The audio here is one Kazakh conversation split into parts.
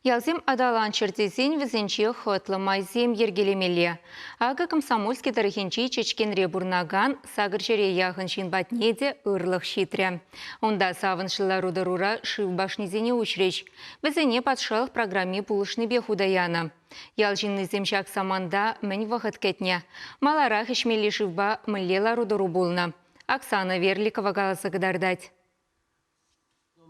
Ялзем адалан чертезин візенче хотлы майзем ергелемелі. Ага комсомольский тарихинчи чечкен ребурнаган сагыр жере яғын шинбатнеде ырлық шитря. Онда савыншылар ударура шив башнезене учреч. Візене патшалық программе пулышны бе худаяна. Ялжинны земшак саманда мән вағыт кетне. Маларах ішмелі шивба мүллелар удару болна. Оксана Верликова галасы гыдардать.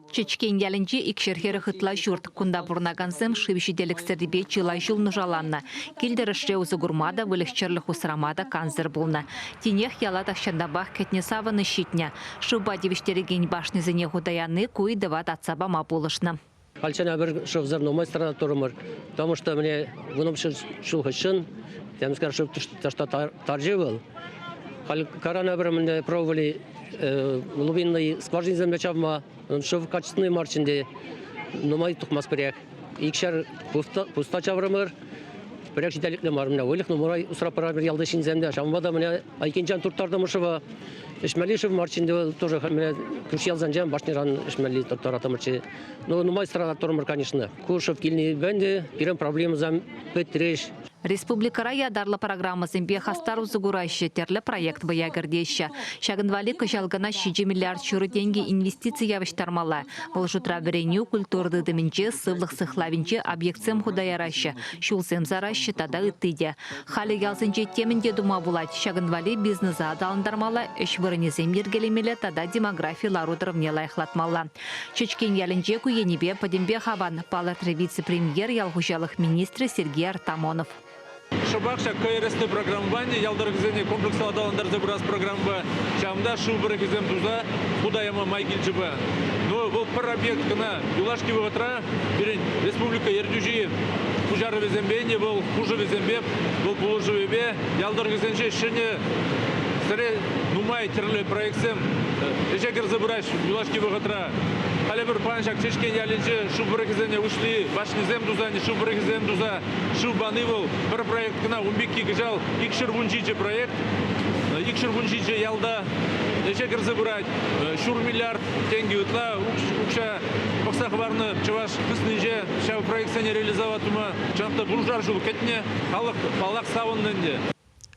Чечкен ялінче икшерхері хытла жұрт күнда бұрнағансым шывішеделік сәрдебе чылай жыл нужаланна. Келдірішре өзі гурмада вілікчерлік ұсырамада канзыр болна. Тенех яла тақшандабақ кетне савыны шитне. Шыба девіштереген башнезіне худаяны куй дават атсаба ма болышны. Алчана бір шывзар номай страна тұрымыр. Потому что мне вуным шылғы шын, я скажу, что ташта таржи был. Карана бір мне пробовали глубинный скважин земля чавма, шыв качественный марчинде, номай тухмас перек. Икшер пуста чаврымыр, перек жителікle mar мне. Ойлық номай усра пара бір ялдышын земде. Шамбада мне айкенчан туртарды мышыва. Ишмелишев марчинде тоже мне күш ялзанжан башниран ишмели туртаратымырчы. Но номай страна тұрымыр, конечно. Кушев килни бенде, пирен проблемы зам петреш. Республикара ядарлы программасын бехастар узыгурайшы терлі проект баягірдейші. Шагынвали кышалгана 6 миллиард чуры деньги инвестиция явыштармала. Бұл жұтра біреню культурды дымінче, сывлық сықлавинче объектсем худаярайшы. Шулсем зарайшы тада ыттыде. Халі ялсынче темінде дума булать. Шагынвали бизнеса адалындармала, үш вырынезем ергелемелі тада демографиялар удырымне лайықлатмала. Чечкен ялінче күйенебе падембе хабан палатр вице-премьер ялғужалық министрі Сергей Артамонов. Шабақша КРСТ программбане, ялдаргізене комплекс адаландарды біраз программба, чамда шубырыгізем дуза, худаяма майгілчіба. Но бұл бір объект кіна Юлашки вғытра, бірін республика ердюжи хужары везембе, не бұл хужы везембе, бұл пулыжы вебе, ялдаргізенше шыне сірі нумай тірлі проектсем, ешекер забыраш Юлашки вғытра. Халі бір паншак чешкен ялінче шубырыгізене ұшли, башнезем дуза, не шубырыгізем дуза, шубаны бұл бір проект кіна умбекки гыжал икшір вунчиче проект. Икшір вунчиче ялда ешекер забырать, шур миллиард тенге утла, укша бақсақ барны чываш кыснынже шау проектсене реализоватыма, чанта буржар жыл кетне, халық балақ сауыннынде.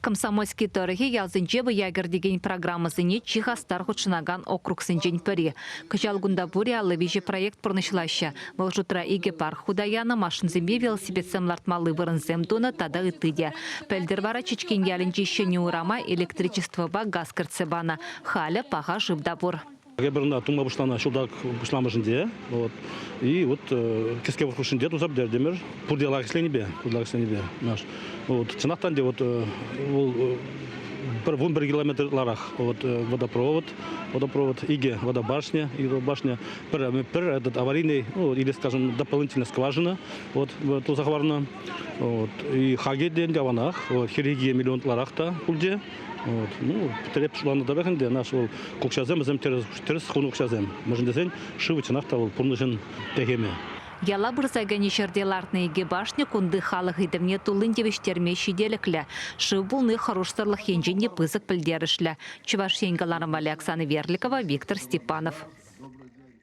Комсомольский торығы ялзынче бұягыр деген программасыне чихастар худшынаган округ сынчен пөре. Кычалгунда бұре алывежі проект пұрнышлашы. Бұл жұтра иге пар худаяны машынзембе велосипедсем лартмалы вырынзем доны тада үттіде. Пәлдер бара чечкен ялінче шыне урама электричество ба газ кіртсебана. Халі паға жывда бұр. Геберна тума бушлана шулдак бушламыжынде, вот. И вот кеске вуршынде тузап дердемер, пурдела кисленебе, наш. Вот ценахтан де вот бір 1 километрларах вот водопровод, иге водобашня, бір этот аварийный, ну, или скажем дополнительная скважина, вот тузахварна, вот и хаге ден гаванах, вот хирургия миллионларахта пулде. Вот, ну, треп шуланы да бәкенде наш ол кукшазем зем терс хуну кукшазем. Можен десен шывы чынакта ол пурнышын тегеме. Яла бұрзайға нешерделарны еге башны күнді халық едімне тұлын девіштерме шиделіклі. Шыв бұлны хорошсарлық енженде пызық білдерішлі. Чуваш еңгаларым Оксана Верликова, Виктор Степанов.